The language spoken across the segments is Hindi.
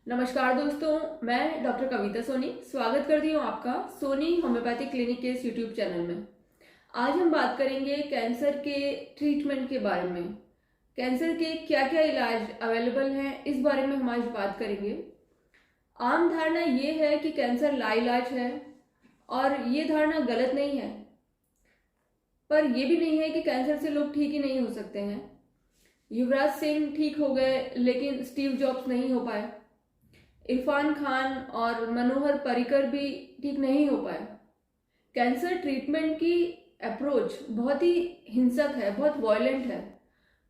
नमस्कार दोस्तों, मैं डॉक्टर कविता सोनी स्वागत करती हूँ आपका सोनी होम्योपैथिक क्लिनिक के इस यूट्यूब चैनल में। आज हम बात करेंगे कैंसर के ट्रीटमेंट के बारे में। कैंसर के क्या क्या इलाज अवेलेबल हैं, इस बारे में हम आज बात करेंगे। आम धारणा ये है कि कैंसर लाइलाज है और ये धारणा गलत नहीं है, पर यह भी नहीं है कि कैंसर से लोग ठीक ही नहीं हो सकते हैं। युवराज सिंह ठीक हो गए लेकिन स्टीव जॉब्स नहीं हो पाए। इरफान खान और मनोहर पर्रिकर भी ठीक नहीं हो पाए। कैंसर ट्रीटमेंट की अप्रोच बहुत ही हिंसक है, बहुत वॉयलेंट है।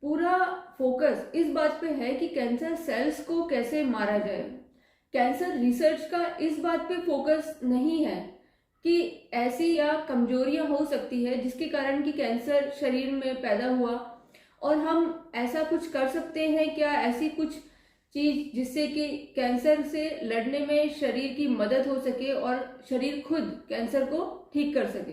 पूरा फोकस इस बात पे है कि कैंसर सेल्स को कैसे मारा जाए। कैंसर रिसर्च का इस बात पे फोकस नहीं है कि ऐसी या कमजोरियां हो सकती है जिसके कारण कि कैंसर शरीर में पैदा हुआ और हम ऐसा कुछ कर सकते हैं क्या, ऐसी कुछ चीज जिससे कि कैंसर से लड़ने में शरीर की मदद हो सके और शरीर खुद कैंसर को ठीक कर सके।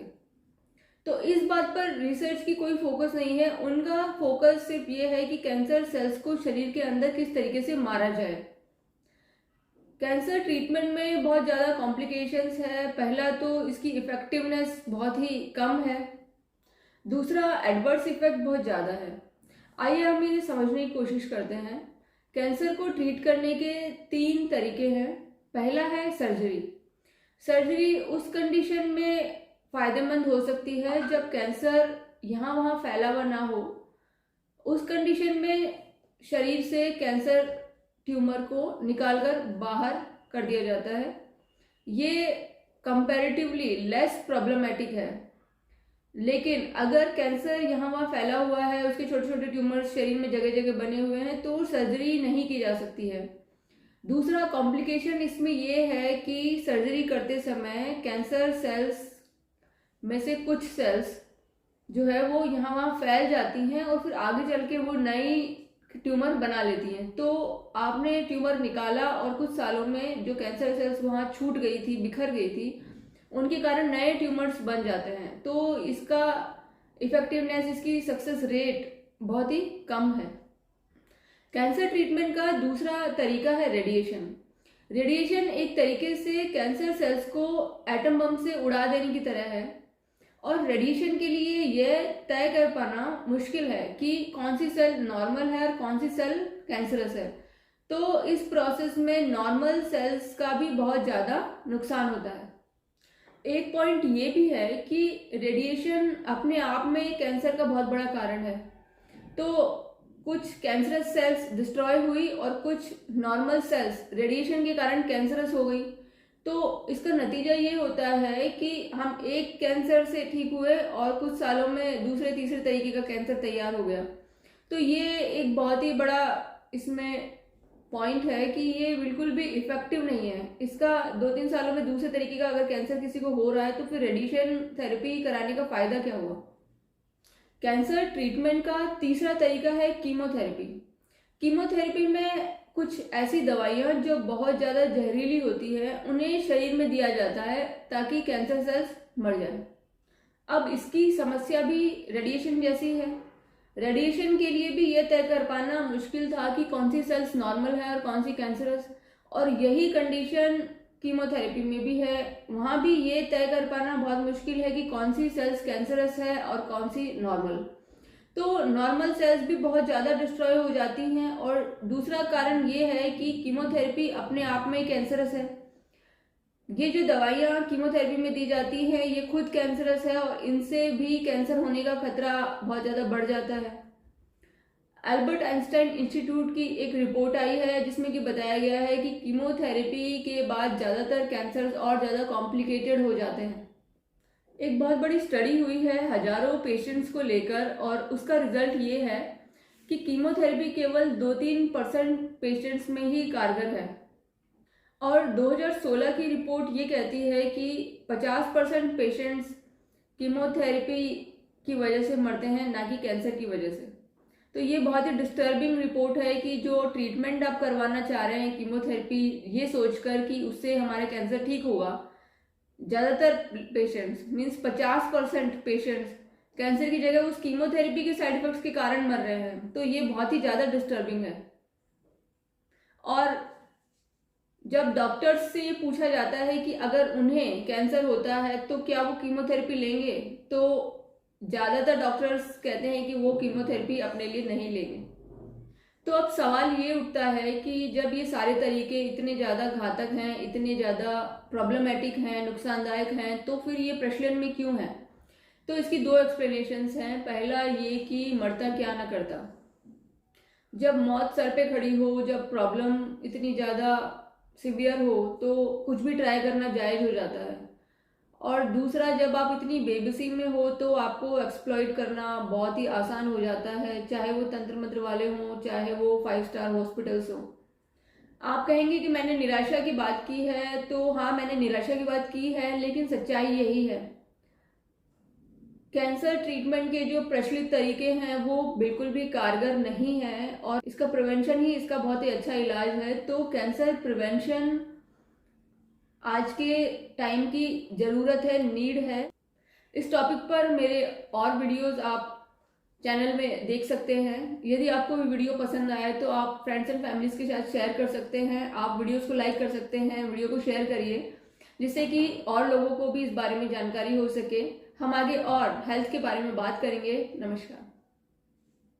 तो इस बात पर रिसर्च की कोई फोकस नहीं है। उनका फोकस सिर्फ ये है कि कैंसर सेल्स को शरीर के अंदर किस तरीके से मारा जाए। कैंसर ट्रीटमेंट में बहुत ज़्यादा कॉम्प्लिकेशंस है। पहला तो इसकी इफेक्टिवनेस बहुत ही कम है, दूसरा एडवर्स इफेक्ट बहुत ज़्यादा है। आइए हम इन्हें समझने की कोशिश करते हैं। कैंसर को ट्रीट करने के 3 तरीके हैं। पहला है सर्जरी। सर्जरी उस कंडीशन में फायदेमंद हो सकती है जब कैंसर यहाँ वहाँ फैला हुआ ना हो। उस कंडीशन में शरीर से कैंसर ट्यूमर को निकालकर बाहर कर दिया जाता है। ये कंपैरेटिवली लेस प्रॉब्लमेटिक है। लेकिन अगर कैंसर यहाँ वहाँ फैला हुआ है, उसके छोटे छोटे ट्यूमर्स शरीर में जगह जगह बने हुए हैं, तो सर्जरी नहीं की जा सकती है। दूसरा कॉम्प्लिकेशन इसमें यह है कि सर्जरी करते समय कैंसर सेल्स में से कुछ सेल्स जो है वो यहाँ वहाँ फैल जाती हैं और फिर आगे चल के वो नई ट्यूमर बना लेती हैं। तो आपने ट्यूमर निकाला और कुछ सालों में जो कैंसर सेल्स वहाँ छूट गई थी, बिखर गई थी, उनके कारण नए ट्यूमर्स बन जाते हैं। तो इसका इफेक्टिवनेस, इसकी सक्सेस रेट बहुत ही कम है। कैंसर ट्रीटमेंट का दूसरा तरीका है रेडिएशन। रेडिएशन एक तरीके से कैंसर सेल्स को एटम बम से उड़ा देने की तरह है और रेडिएशन के लिए यह तय कर पाना मुश्किल है कि कौन सी सेल नॉर्मल है और कौन सी सेल कैंसरस है। तो इस प्रोसेस में नॉर्मल सेल्स का भी बहुत ज़्यादा नुकसान होता है। एक पॉइंट ये भी है कि रेडिएशन अपने आप में कैंसर का बहुत बड़ा कारण है। तो कुछ कैंसरस सेल्स डिस्ट्रॉय हुई और कुछ नॉर्मल सेल्स रेडिएशन के कारण कैंसरस हो गई। तो इसका नतीजा ये होता है कि हम एक कैंसर से ठीक हुए और कुछ सालों में दूसरे तीसरे तरीके का कैंसर तैयार हो गया। तो ये एक बहुत ही बड़ा इसमें पॉइंट है कि ये बिल्कुल भी इफेक्टिव नहीं है। इसका 2-3 सालों में दूसरे तरीके का अगर कैंसर किसी को हो रहा है तो फिर रेडिएशन थेरेपी कराने का फायदा क्या हुआ। कैंसर ट्रीटमेंट का तीसरा तरीका है कीमोथेरेपी। कीमोथेरेपी में कुछ ऐसी दवाइयाँ जो बहुत ज़्यादा जहरीली होती है उन्हें शरीर में दिया जाता है ताकि कैंसर सेल्स मर जाए। अब इसकी समस्या भी रेडिएशन जैसी है। रेडिएशन के लिए भी यह तय कर पाना मुश्किल था कि कौन सी सेल्स नॉर्मल है और कौन सी कैंसरस, और यही कंडीशन कीमोथेरेपी में भी है। वहाँ भी ये तय कर पाना बहुत मुश्किल है कि कौन सी सेल्स कैंसरस है और कौन सी नॉर्मल। तो नॉर्मल सेल्स भी बहुत ज़्यादा डिस्ट्रॉय हो जाती हैं और दूसरा कारण ये है कि कीमोथेरेपी अपने आप में कैंसरस है। ये जो दवाइयाँ कीमोथेरेपी में दी जाती हैं ये खुद कैंसरस है और इनसे भी कैंसर होने का खतरा बहुत ज़्यादा बढ़ जाता है। एल्बर्ट आइंस्टाइन इंस्टीट्यूट की एक रिपोर्ट आई है जिसमें कि बताया गया है कि कीमोथेरेपी के बाद ज़्यादातर कैंसर और ज़्यादा कॉम्प्लिकेटेड हो जाते हैं। एक बहुत बड़ी स्टडी हुई है हजारों पेशेंट्स को लेकर और उसका रिजल्ट ये है कि कीमोथेरेपी केवल 2-3% पेशेंट्स में ही कारगर है। और 2016 की रिपोर्ट ये कहती है कि 50% पेशेंट्स कीमोथेरेपी की वजह से मरते हैं, ना कि कैंसर की वजह से। तो ये बहुत ही डिस्टर्बिंग रिपोर्ट है कि जो ट्रीटमेंट आप करवाना चाह रहे हैं कीमोथेरेपी, ये सोचकर कि उससे हमारा कैंसर ठीक होगा, ज़्यादातर पेशेंट्स मीन्स 50% पेशेंट्स कैंसर की जगह उस कीमोथेरेपी के साइड इफेक्ट्स के कारण मर रहे हैं। तो ये बहुत ही ज़्यादा डिस्टर्बिंग है। और जब डॉक्टर्स से ये पूछा जाता है कि अगर उन्हें कैंसर होता है तो क्या वो कीमोथेरेपी लेंगे, तो ज़्यादातर डॉक्टर्स कहते हैं कि वो कीमोथेरेपी अपने लिए नहीं लेंगे। तो अब सवाल ये उठता है कि जब ये सारे तरीके इतने ज़्यादा घातक हैं, इतने ज़्यादा प्रॉब्लमेटिक हैं, नुकसानदायक हैं, तो फिर ये प्रचलन में क्यों है? तो इसकी दो एक्सप्लेनेशंस हैं। पहला ये कि मरता क्या ना करता। जब मौत सर पे खड़ी हो, जब प्रॉब्लम इतनी ज़्यादा सिवियर हो, तो कुछ भी ट्राई करना जायज़ हो जाता है। और दूसरा, जब आप इतनी बेबसी में हो तो आपको एक्सप्लॉइट करना बहुत ही आसान हो जाता है, चाहे वो तंत्र मंत्र वाले हों, चाहे वो 5 स्टार हॉस्पिटल्स हों। आप कहेंगे कि मैंने निराशा की बात की है, तो हाँ, मैंने निराशा की बात की है, लेकिन सच्चाई यही है। कैंसर ट्रीटमेंट के जो प्रचलित तरीके हैं वो बिल्कुल भी कारगर नहीं है, और इसका प्रिवेंशन ही इसका बहुत ही अच्छा इलाज है। तो कैंसर प्रिवेंशन आज के टाइम की ज़रूरत है, नीड है। इस टॉपिक पर मेरे और वीडियोस आप चैनल में देख सकते हैं। यदि आपको भी वीडियो पसंद आए तो आप फ्रेंड्स एंड फैमिलीज के साथ शेयर कर सकते हैं। आप वीडियोस को लाइक कर सकते हैं, वीडियो को शेयर करिए, जिससे कि और लोगों को भी इस बारे में जानकारी हो सके। हम आगे और हेल्थ के बारे में बात करेंगे। नमस्कार।